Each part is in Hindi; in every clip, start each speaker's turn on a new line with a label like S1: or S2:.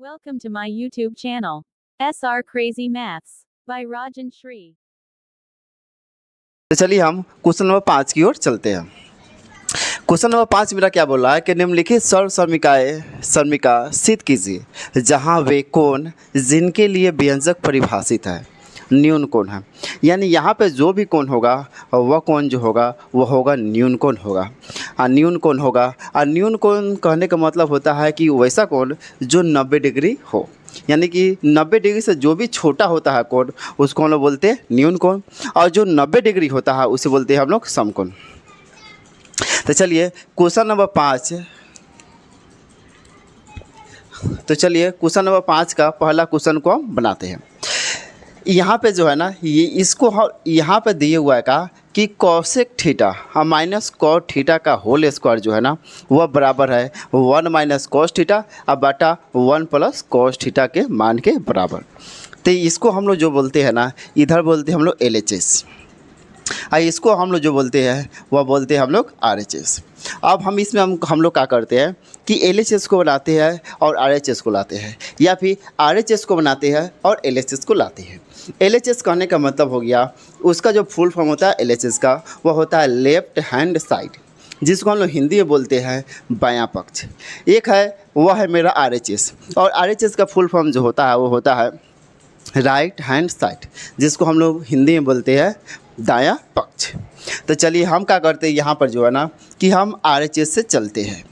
S1: Welcome to my YouTube channel, SR Crazy Maths by Rajan Shri.
S2: तो चलिए हम क्वेश्चन नंबर 5 की ओर चलते हैं। क्वेश्चन नंबर 5 मेरा क्या बोल रहा है कि निम्नलिखित सर्वसर्मिका सिद्ध कीजिए जहां वे कोण जिनके लिए व्यंजक परिभाषित है न्यून कोण है। यानी यहाँ पे जो भी कोण होगा वह कोण जो होगा वह होगा न्यून कोण होगा। न्यून कोण होगा और न्यून कोण कहने का मतलब होता है कि वैसा कोण जो 90 डिग्री हो। यानी कि 90 डिग्री से जो भी छोटा होता है कोण उसको हम लोग बोलते हैं न्यून कोण, और जो 90 डिग्री होता है उसे बोलते हैं हम लोग समकोण। तो चलिए क्वेश्चन नंबर 5 का पहला क्वेश्चन को हम बनाते हैं। यहाँ पे जो है ना यहाँ पे दिए हुआ है का कि cosec theta minus cot theta का होल स्क्वायर जो है ना वह बराबर है 1 माइनस कॉस थीटा अब बटा 1 प्लस कॉस थीटा के मान के बराबर। तो इसको हम लोग जो बोलते हैं ना इधर बोलते हैं हम लोग LHS, इसको हम लोग जो बोलते हैं वह बोलते हैं हम लोग RHS। अब हम इसमें हम लोग क्या करते हैं कि LHS को बनाते हैं और RHS को लाते हैं, या फिर RHS को बनाते हैं और LHS को लाते हैं। LHS कहने का मतलब हो गया उसका जो फुल फॉर्म होता है LHS का वह होता है लेफ्ट हैंड साइड, जिसको हम लोग हिंदी में बोलते हैं बायां पक्ष। एक है वह है मेरा RHS, और RHS का फुल फॉर्म जो होता है वो होता है राइट हैंड साइड, जिसको हम लोग हिंदी में बोलते हैं दायां पक्ष। तो चलिए हम क्या करते हैं यहाँ पर जो है ना कि हम RHS से चलते हैं।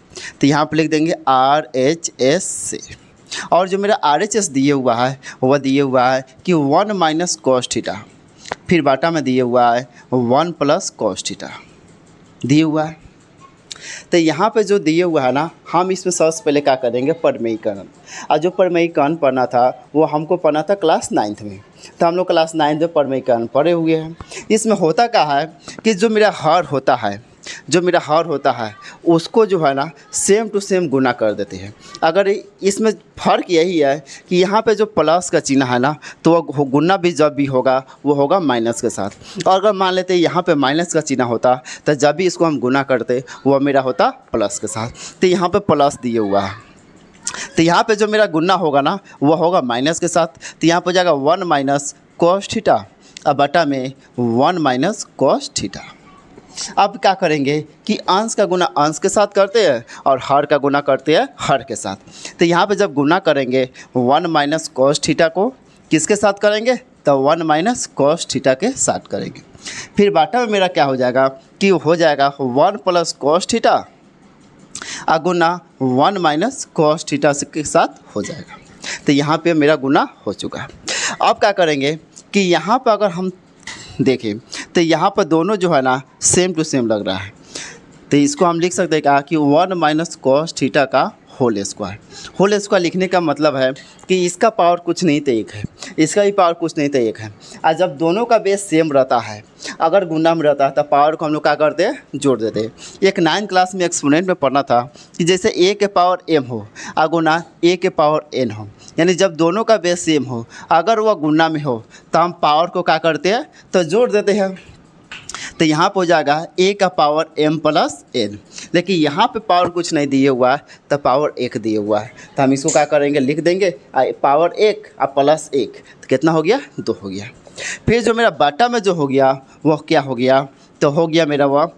S2: तो यहाँ पर लिख देंगे RHS से, और जो मेरा RHS दिए हुआ है वह दिए हुआ है कि 1 माइनस कॉस थीटा, फिर बाटा में दिए हुआ है 1 प्लस कॉस थीटा दिए हुआ है। तो यहाँ पे जो दिए हुआ है ना हम इसमें सबसे पहले क्या करेंगे प्रमेयीकरण। और जो प्रमेयीकरण पढ़ना था वो हमको पढ़ना था क्लास 9th में, तो हम लोग क्लास 9th में प्रमेयीकरण पढ़े हुए हैं। इसमें होता क्या है कि जो मेरा हर होता है उसको जो है ना सेम टू सेम गुना कर देते हैं। अगर इसमें फ़र्क यही है कि यहाँ पे जो प्लस का चिन्ह है ना तो वह गुना भी जब भी होगा वो होगा माइनस के साथ, और अगर मान लेते यहाँ पे माइनस का चिन्ह होता तो जब भी इसको हम गुना करते वह मेरा होता प्लस के साथ। तो यहाँ पे प्लस दिए हुआ है, तो यहाँ पे जो मेरा गुना होगा ना वह होगा माइनस के साथ। तो यहाँ पर हो जाएगा 1 माइनस कॉस थीटा अब बटा में 1 माइनस कॉस थीटा। अब क्या करेंगे कि अंश का गुना अंश के साथ करते हैं और हर का गुना करते हैं हर के साथ। तो यहाँ पे जब गुना करेंगे 1 माइनस कॉस थीटा को किसके साथ करेंगे तो 1 माइनस कॉस थीटा के साथ करेंगे। फिर बाटा में मेरा क्या हो जाएगा कि हो जाएगा 1 प्लस कॉस थीटा गुना 1 माइनस कॉस थीटा के साथ हो जाएगा। तो यहाँ पे मेरा गुना हो चुका है। अब क्या करेंगे कि यहाँ पर अगर हम देखें तो यहाँ पर दोनों जो है ना सेम टू सेम लग रहा है, तो इसको हम लिख सकते हैं क्या कि 1 माइनस कॉस थीटा का होल स्क्वायर लिखने का मतलब है कि इसका पावर कुछ नहीं तो एक है, इसका भी पावर कुछ नहीं तो एक है। और जब दोनों का बेस सेम रहता है, अगर गुना में रहता है तो पावर को हम लोग क्या करते हैं जोड़ देते हैं। एक 9th क्लास में एक्सपोनेंट में पढ़ना था कि जैसे a के पावर m हो और गुना a के पावर n हो, यानी जब दोनों का बेस सेम हो अगर वह गुना में हो तो हम पावर को क्या करते हैं तो जोड़ देते हैं। तो यहाँ पर हो जाएगा a का पावर m प्लस n, लेकिन यहाँ पे पावर कुछ नहीं दिए हुआ है तो पावर 1 दिए हुआ है, तो हम इसको क्या करेंगे लिख देंगे पावर 1 और प्लस 1, तो कितना हो गया 2 हो गया। फिर जो मेरा बाटा में जो हो गया वह क्या हो गया तो हो गया मेरा वह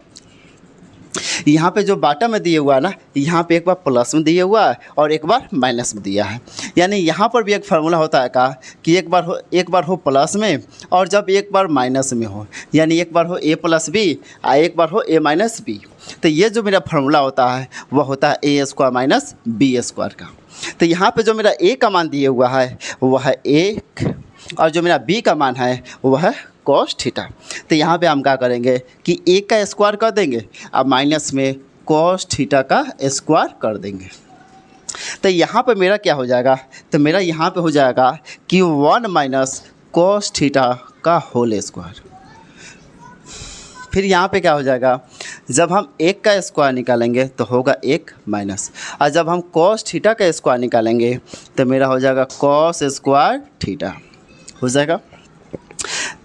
S2: यहाँ पे जो बाटा में दिए हुआ है ना यहाँ पे एक बार प्लस में दिया हुआ है और एक बार माइनस में दिया है। यानी यहाँ पर भी एक फार्मूला होता है का कि एक बार हो प्लस में और जब एक बार माइनस में हो, यानी एक बार हो a प्लस बी और एक बार हो a माइनस बी। तो ये जो मेरा फार्मूला होता है वह होता है a square minus B square का। तो यहाँ पर जो मेरा a का मान दिए हुआ है वह है 1 और जो मेरा b का मान है वह है कॉस थीटा। तो यहाँ पे हम क्या करेंगे कि 1 का स्क्वायर कर देंगे अब माइनस में कॉस थीटा का स्क्वायर कर देंगे। तो यहाँ पे मेरा क्या हो जाएगा तो मेरा यहाँ पे हो जाएगा कि 1 माइनस कॉस थीटा का होल स्क्वायर। फिर यहाँ पे क्या हो जाएगा जब हम 1 का स्क्वायर निकालेंगे तो होगा 1 माइनस, और जब हम कॉस थीटा का स्क्वायर निकालेंगे तो मेरा हो जाएगा कॉस स्क्वायर थीटा हो जाएगा।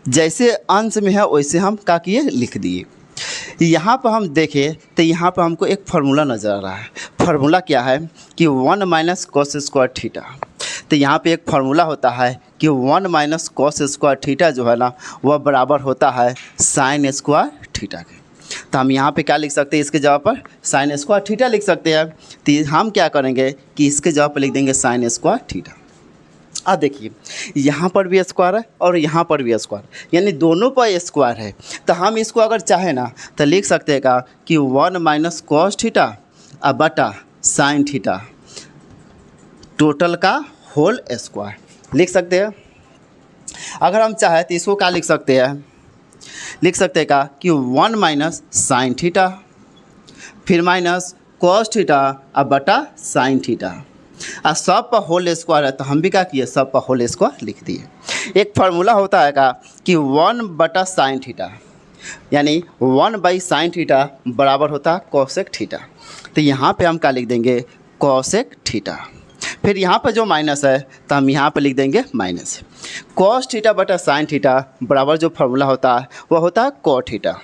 S2: जैसे अंश में है वैसे हम क्या किए लिख दिए। यहाँ पर हम देखें तो यहाँ पर हमको एक फार्मूला नज़र आ रहा है। फार्मूला क्या है कि 1 माइनस कॉस स्क्वायर थीटा। तो यहाँ पे एक फार्मूला होता है कि 1 माइनस कॉस स्क्वायर थीटा जो है ना वह बराबर होता है साइन स्क्वायर थीटा के। तो हम यहाँ पे क्या लिख सकते हैं, इसके जगह पर साइन स्क्वायर थीटा लिख सकते हैं। तो हम क्या करेंगे कि इसके जगह पर लिख देंगे साइन स्क्वायर थीटा। अब देखिए यहाँ पर भी स्क्वायर है और यहाँ पर भी स्क्वायर, यानी दोनों पर स्क्वायर है। तो हम इसको अगर चाहे ना तो लिख सकते हैं का कि 1 माइनस कॉस थीटा और बटा साइन थीटा टोटल का होल स्क्वायर लिख सकते हैं। अगर हम चाहें तो इसको क्या लिख सकते हैं, लिख सकते हैं का कि 1 माइनस साइन थीटा फिर माइनस कॉस थीटा और बटा साइन थीटा और सब पर होल स्क्वायर है। तो हम भी क्या किए, सब पर होल स्क्वायर लिख दिए। एक फार्मूला होता है का कि 1 बटा साइन थीटा यानी 1 बाई साइन थीटा बराबर होता है कोसेक थीटा। तो यहाँ पे हम क्या लिख देंगे, कोसेक थीटा। फिर यहाँ पर जो माइनस है तो हम यहाँ पर लिख देंगे माइनस। कॉस थीटा बटा साइन थीटा बराबर जो फार्मूला होता है वह होता है कॉट थीटा।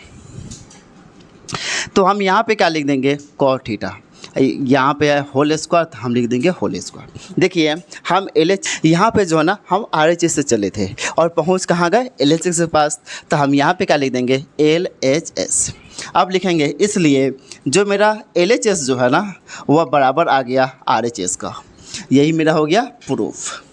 S2: तो हम यहाँ पे क्या लिख देंगे, कॉट थीटा। यहाँ पे है होल स्क्वायर तो हम लिख देंगे होल स्क्वायर। देखिए हम LH यहाँ पे जो है ना हम RHS से चले थे और पहुँच कहाँ गए, LHS के पास। तो हम यहाँ पे क्या लिख देंगे, LHS। अब लिखेंगे इसलिए जो मेरा LHS जो है ना वह बराबर आ गया RHS का। यही मेरा हो गया प्रूफ।